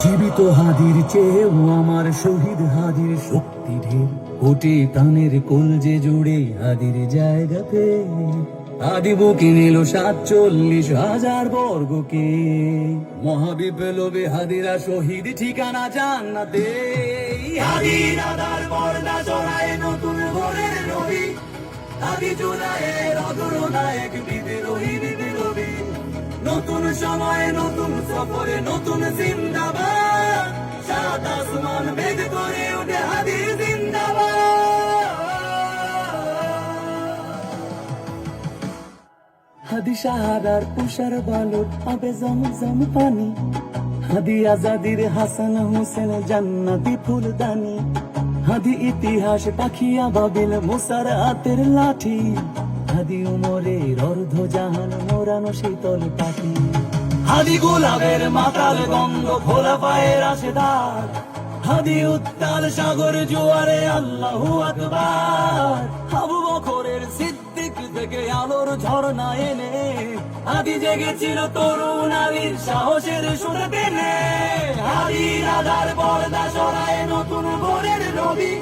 জীবিত হাদির চেয়েও আমার শহীদ হাদির শক্তি ঢের, কোটি প্রাণের কলজে জুড়ে হাদির জায়গাতে আদি বুকে নিল 47,000 বর্গকে। মহাবিপ্লবে হাদিরা শহীদ, ঠিকানা জান্নাতে। হাদির আদার পর্দা চড়ায় নতুন ভোরের নবী, হাদি জুলাইয়ের অগ্রনায়ক বিদ্রোহী বিপ্লবী। নতুন সময়ে নতুন সফরে নতুন জিন্দাবাদ, সাত আসমান ভেদ করে ওঠে হাদির জিন্দাবাদ। হাদি শাহাদার তুষার বালুর আবে জমজম পানি, হাদি আজাদির হাসান হোসেন জান্নাতি ফুলদানি। হাদি ইতিহাস পাখিয়া বাবিল মুসার হাতের লাঠি, হাদি উমরের অর্ধ জাহান মোরানো শীতল পাখি। হাদি গোলাপের মাতাল গন্ধ খোলা পায়ের আশেদার, হাদি উত্তাল সাগর জোয়ারে আল্লাহু আকবার। আবু বকরের সিদ্দিক থেকে আলোর ঝর্ণা এনে হাদি জেগেছিল তরুণ আলীর সাহসের সুর টেনে। হাদির আধার পর্দা সরায় নতুন ভোরের নবী।